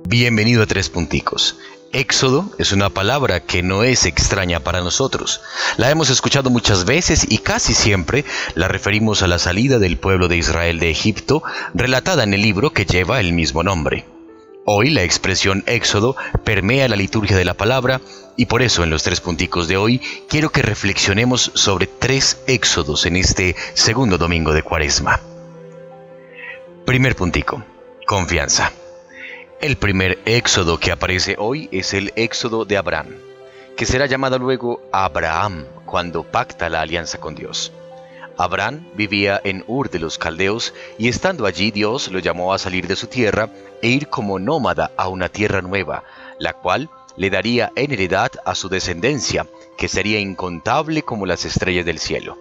Bienvenido a Tres Punticos. Éxodo es una palabra que no es extraña para nosotros. La hemos escuchado muchas veces y casi siempre la referimos a la salida del pueblo de Israel de Egipto, relatada en el libro que lleva el mismo nombre. Hoy la expresión éxodo permea la liturgia de la palabra y por eso en los Tres Punticos de hoy quiero que reflexionemos sobre tres éxodos en este segundo domingo de Cuaresma. Primer puntico: confianza. El primer éxodo que aparece hoy es el éxodo de Abraham, que será llamado luego Abraham cuando pacta la alianza con Dios. Abraham vivía en Ur de los Caldeos y estando allí Dios lo llamó a salir de su tierra e ir como nómada a una tierra nueva, la cual le daría en heredad a su descendencia, que sería incontable como las estrellas del cielo.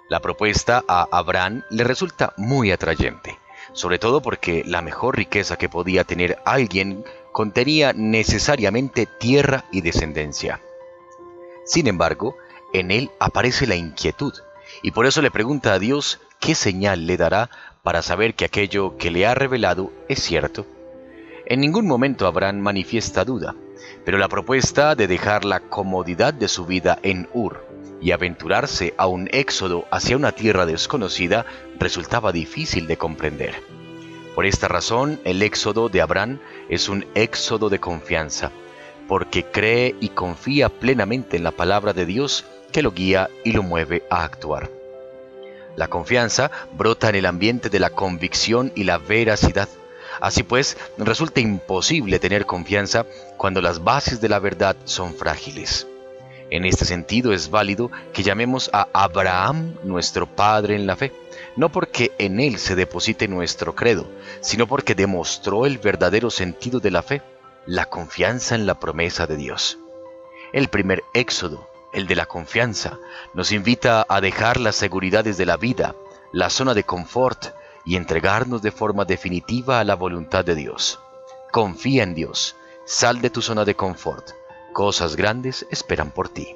La propuesta a Abraham le resulta muy atrayente, sobre todo porque la mejor riqueza que podía tener alguien contenía necesariamente tierra y descendencia. Sin embargo, en él aparece la inquietud, y por eso le pregunta a Dios qué señal le dará para saber que aquello que le ha revelado es cierto. En ningún momento Abraham manifiesta duda, pero la propuesta de dejar la comodidad de su vida en Ur y aventurarse a un éxodo hacia una tierra desconocida resultaba difícil de comprender. Por esta razón, el éxodo de Abraham es un éxodo de confianza, porque cree y confía plenamente en la palabra de Dios que lo guía y lo mueve a actuar. La confianza brota en el ambiente de la convicción y la veracidad. Así pues, resulta imposible tener confianza cuando las bases de la verdad son frágiles. En este sentido es válido que llamemos a Abraham nuestro padre en la fe, no porque en él se deposite nuestro credo, sino porque demostró el verdadero sentido de la fe, la confianza en la promesa de Dios. El primer éxodo, el de la confianza, nos invita a dejar las seguridades de la vida, la zona de confort, y entregarnos de forma definitiva a la voluntad de Dios. Confía en Dios, sal de tu zona de confort. Cosas grandes esperan por ti.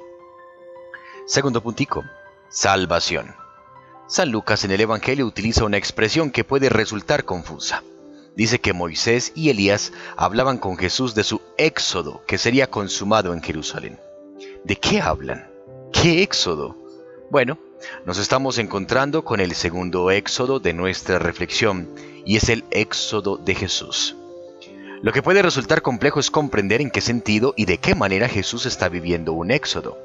Segundo puntico: salvación. San Lucas en el Evangelio utiliza una expresión que puede resultar confusa. Dice que Moisés y Elías hablaban con Jesús de su éxodo que sería consumado en Jerusalén. ¿De qué hablan? ¿Qué éxodo? Bueno, nos estamos encontrando con el segundo éxodo de nuestra reflexión, y es el éxodo de Jesús. Lo que puede resultar complejo es comprender en qué sentido y de qué manera Jesús está viviendo un éxodo.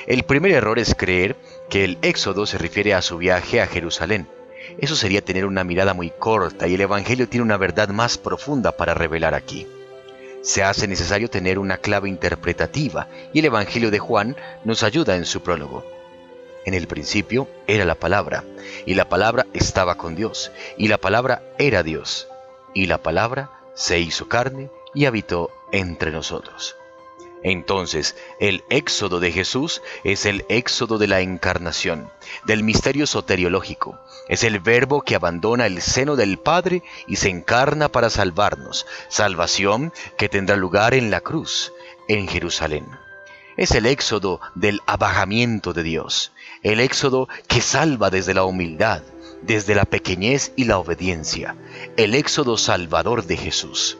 El primer error es creer que el éxodo se refiere a su viaje a Jerusalén. Eso sería tener una mirada muy corta, y el Evangelio tiene una verdad más profunda para revelar aquí. Se hace necesario tener una clave interpretativa, y el Evangelio de Juan nos ayuda en su prólogo. En el principio era la palabra, y la palabra estaba con Dios, y la palabra era Dios, y la palabra se hizo carne y habitó entre nosotros. Entonces, el éxodo de Jesús es el éxodo de la encarnación, del misterio soteriológico. Es el verbo que abandona el seno del Padre y se encarna para salvarnos, salvación que tendrá lugar en la cruz, en Jerusalén. Es el éxodo del abajamiento de Dios, el éxodo que salva desde la humildad, desde la pequeñez y la obediencia, el éxodo salvador de Jesús.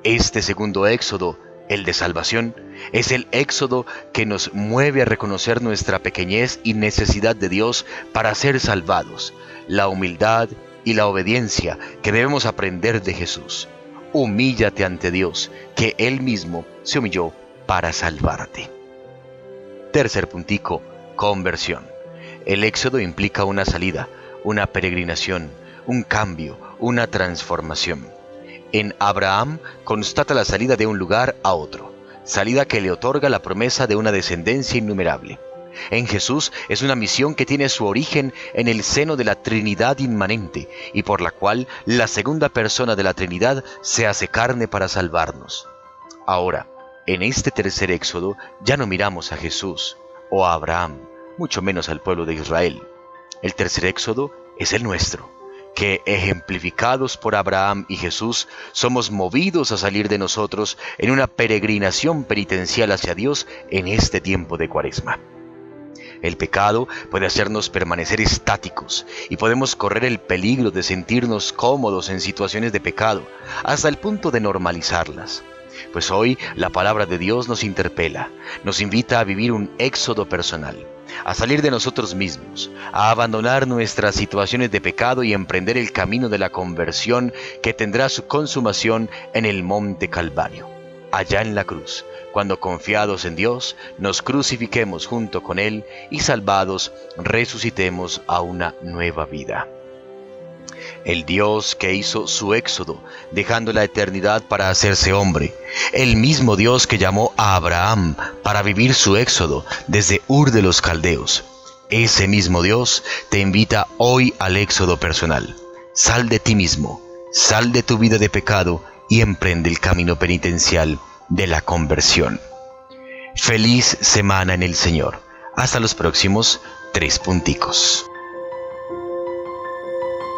Este segundo éxodo, el de salvación, es el éxodo que nos mueve a reconocer nuestra pequeñez y necesidad de Dios para ser salvados, la humildad y la obediencia que debemos aprender de Jesús. Humíllate ante Dios, que Él mismo se humilló para salvarte. Tercer puntico: conversión. El éxodo implica una salida, una peregrinación, un cambio, una transformación. En Abraham constata la salida de un lugar a otro, salida que le otorga la promesa de una descendencia innumerable. En Jesús es una misión que tiene su origen en el seno de la Trinidad inmanente y por la cual la segunda persona de la Trinidad se hace carne para salvarnos. Ahora, en este tercer éxodo ya no miramos a Jesús o a Abraham, mucho menos al pueblo de Israel. El tercer éxodo es el nuestro, que ejemplificados por Abraham y Jesús, somos movidos a salir de nosotros en una peregrinación penitencial hacia Dios en este tiempo de Cuaresma. El pecado puede hacernos permanecer estáticos y podemos correr el peligro de sentirnos cómodos en situaciones de pecado, hasta el punto de normalizarlas. Pues hoy la palabra de Dios nos interpela, nos invita a vivir un éxodo personal, a salir de nosotros mismos, a abandonar nuestras situaciones de pecado y emprender el camino de la conversión que tendrá su consumación en el monte Calvario, allá en la cruz, cuando confiados en Dios nos crucifiquemos junto con Él y salvados resucitemos a una nueva vida. El Dios que hizo su éxodo, dejando la eternidad para hacerse hombre, el mismo Dios que llamó a Abraham para vivir su éxodo desde Ur de los Caldeos, ese mismo Dios te invita hoy al éxodo personal. Sal de ti mismo, sal de tu vida de pecado y emprende el camino penitencial de la conversión. Feliz semana en el Señor. Hasta los próximos 3 punticos.